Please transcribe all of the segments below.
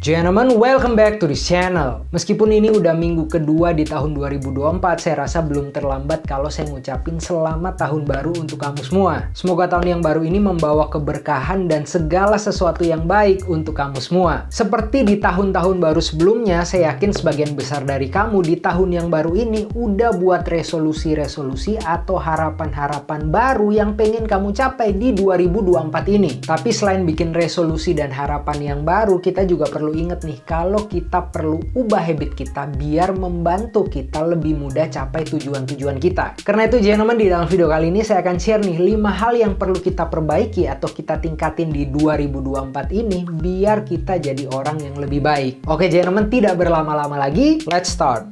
Gentlemen, welcome back to this channel. Meskipun ini udah minggu kedua di tahun 2024, saya rasa belum terlambat kalau saya ngucapin selamat tahun baru untuk kamu semua. Semoga tahun yang baru ini membawa keberkahan dan segala sesuatu yang baik untuk kamu semua. Seperti di tahun-tahun baru sebelumnya, saya yakin sebagian besar dari kamu di tahun yang baru ini udah buat resolusi-resolusi atau harapan-harapan baru yang pengen kamu capai di 2024 ini. Tapi selain bikin resolusi dan harapan yang baru, kita juga perlu ingat nih, kalau kita perlu ubah habit kita biar membantu kita lebih mudah capai tujuan-tujuan kita. Karena itu gentlemen, di dalam video kali ini saya akan share nih 5 hal yang perlu kita perbaiki atau kita tingkatin di 2024 ini biar kita jadi orang yang lebih baik. Oke gentlemen, tidak berlama-lama lagi, let's start.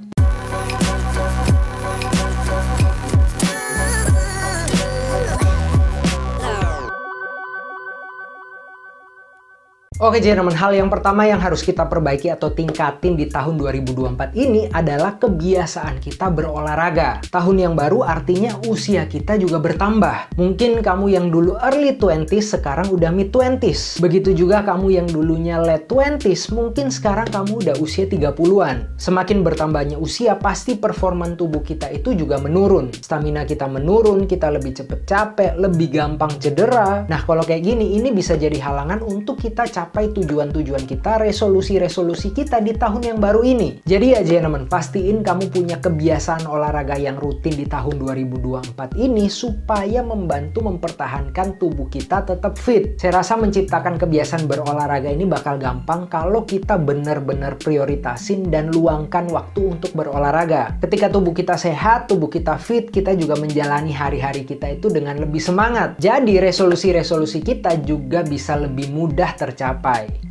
Oke gentlemen, hal yang pertama yang harus kita perbaiki atau tingkatin di tahun 2024 ini adalah kebiasaan kita berolahraga. Tahun yang baru artinya usia kita juga bertambah. Mungkin kamu yang dulu early 20s sekarang udah mid 20s. Begitu juga kamu yang dulunya late 20s, mungkin sekarang kamu udah usia 30-an. Semakin bertambahnya usia, pasti performa tubuh kita itu juga menurun. Stamina kita menurun, kita lebih cepet capek, lebih gampang cedera. Nah kalau kayak gini, ini bisa jadi halangan untuk kita capai tujuan-tujuan kita, resolusi-resolusi kita di tahun yang baru ini. Jadi ya gentlemen, pastiin kamu punya kebiasaan olahraga yang rutin di tahun 2024 ini supaya membantu mempertahankan tubuh kita tetap fit. Saya rasa menciptakan kebiasaan berolahraga ini bakal gampang kalau kita benar-benar prioritasin dan luangkan waktu untuk berolahraga. Ketika tubuh kita sehat, tubuh kita fit, kita juga menjalani hari-hari kita itu dengan lebih semangat. Jadi resolusi-resolusi kita juga bisa lebih mudah tercapai.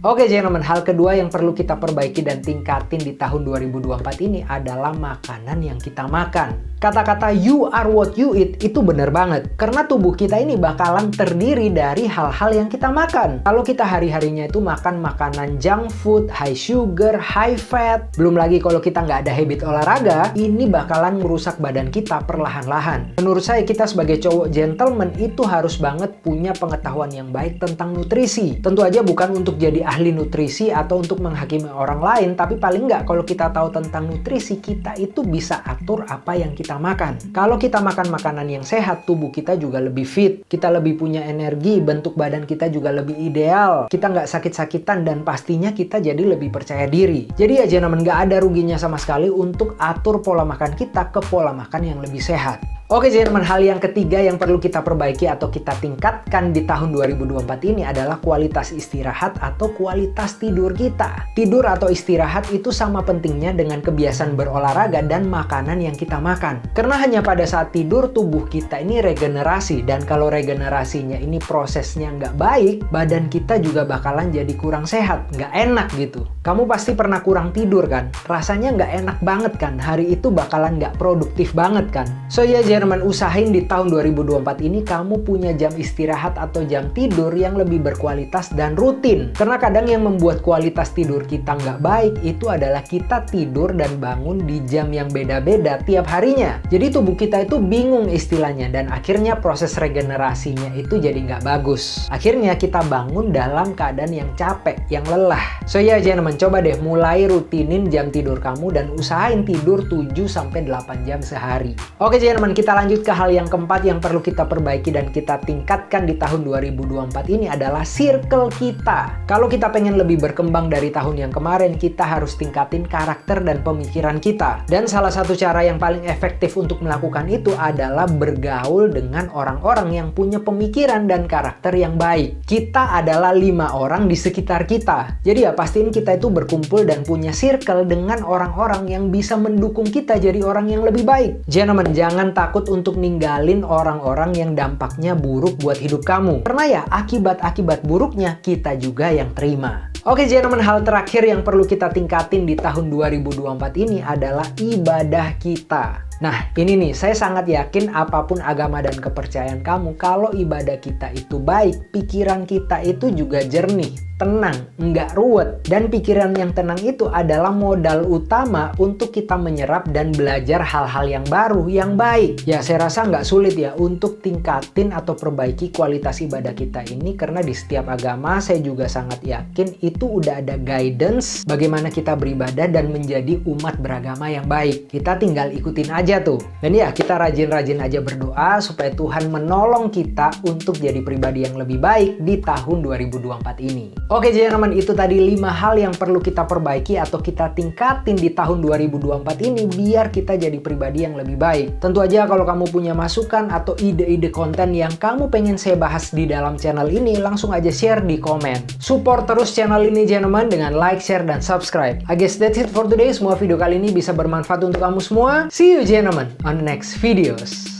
Oke gentlemen, hal kedua yang perlu kita perbaiki dan tingkatin di tahun 2024 ini adalah makanan yang kita makan. Kata-kata you are what you eat itu bener banget. Karena tubuh kita ini bakalan terdiri dari hal-hal yang kita makan. Kalau kita hari-harinya itu makan makanan junk food, high sugar, high fat, belum lagi kalau kita nggak ada habit olahraga, ini bakalan merusak badan kita perlahan-lahan. Menurut saya, kita sebagai cowok gentleman itu harus banget punya pengetahuan yang baik tentang nutrisi. Tentu aja bukan untuk jadi ahli nutrisi atau untuk menghakimi orang lain, tapi paling nggak kalau kita tahu tentang nutrisi, kita itu bisa atur apa yang kita makan. Kalau kita makan makanan yang sehat, tubuh kita juga lebih fit, kita lebih punya energi, bentuk badan kita juga lebih ideal, kita nggak sakit-sakitan, dan pastinya kita jadi lebih percaya diri. Jadi ya gentlemen, nggak ada ruginya sama sekali untuk atur pola makan kita ke pola makan yang lebih sehat. Oke gentlemen, hal yang ketiga yang perlu kita perbaiki atau kita tingkatkan di tahun 2024 ini adalah kualitas istirahat atau kualitas tidur kita. Tidur atau istirahat itu sama pentingnya dengan kebiasaan berolahraga dan makanan yang kita makan. Karena hanya pada saat tidur tubuh kita ini regenerasi, dan kalau regenerasinya ini prosesnya nggak baik, badan kita juga bakalan jadi kurang sehat, nggak enak gitu. Kamu pasti pernah kurang tidur kan? Rasanya nggak enak banget kan? Hari itu bakalan nggak produktif banget kan? So ya gentlemen, usahain di tahun 2024 ini kamu punya jam istirahat atau jam tidur yang lebih berkualitas dan rutin. Karena kadang yang membuat kualitas tidur kita nggak baik itu adalah kita tidur dan bangun di jam yang beda-beda tiap harinya. Jadi tubuh kita itu bingung istilahnya, dan akhirnya proses regenerasinya itu jadi nggak bagus. Akhirnya kita bangun dalam keadaan yang capek, yang lelah. So ya gentlemen, coba deh mulai rutinin jam tidur kamu dan usahain tidur 7-8 jam sehari. Oke gentlemen, kita lanjut ke hal yang keempat yang perlu kita perbaiki dan kita tingkatkan di tahun 2024 ini adalah circle kita. Kalau kita pengen lebih berkembang dari tahun yang kemarin, kita harus tingkatin karakter dan pemikiran kita. Dan salah satu cara yang paling efektif untuk melakukan itu adalah bergaul dengan orang-orang yang punya pemikiran dan karakter yang baik. Kita adalah 5 orang di sekitar kita. Jadi ya pastiin kita itu berkumpul dan punya circle dengan orang-orang yang bisa mendukung kita jadi orang yang lebih baik. Gentlemen, jangan takut untuk ninggalin orang-orang yang dampaknya buruk buat hidup kamu. Karena ya akibat-akibat buruknya kita juga yang terima. Oke gentlemen, hal terakhir yang perlu kita tingkatin di tahun 2024 ini adalah ibadah kita. Nah ini nih, saya sangat yakin apapun agama dan kepercayaan kamu, kalau ibadah kita itu baik, pikiran kita itu juga jernih, tenang, nggak ruwet. Dan pikiran yang tenang itu adalah modal utama untuk kita menyerap dan belajar hal-hal yang baru, yang baik. Ya, saya rasa nggak sulit ya untuk tingkatin atau perbaiki kualitas ibadah kita ini, karena di setiap agama saya juga sangat yakin itu udah ada guidance bagaimana kita beribadah dan menjadi umat beragama yang baik. Kita tinggal ikutin aja tuh. Dan ya, kita rajin-rajin aja berdoa supaya Tuhan menolong kita untuk jadi pribadi yang lebih baik di tahun 2024 ini. Oke teman-teman, itu tadi 5 hal yang perlu kita perbaiki atau kita tingkatin di tahun 2024 ini biar kita jadi pribadi yang lebih baik. Tentu aja kalau kamu punya masukan atau ide-ide konten yang kamu pengen saya bahas di dalam channel ini, langsung aja share di komen. Support terus channel ini teman-teman dengan like, share, dan subscribe. I guess that's it for today. Semua video kali ini bisa bermanfaat untuk kamu semua. See you teman-teman on the next videos.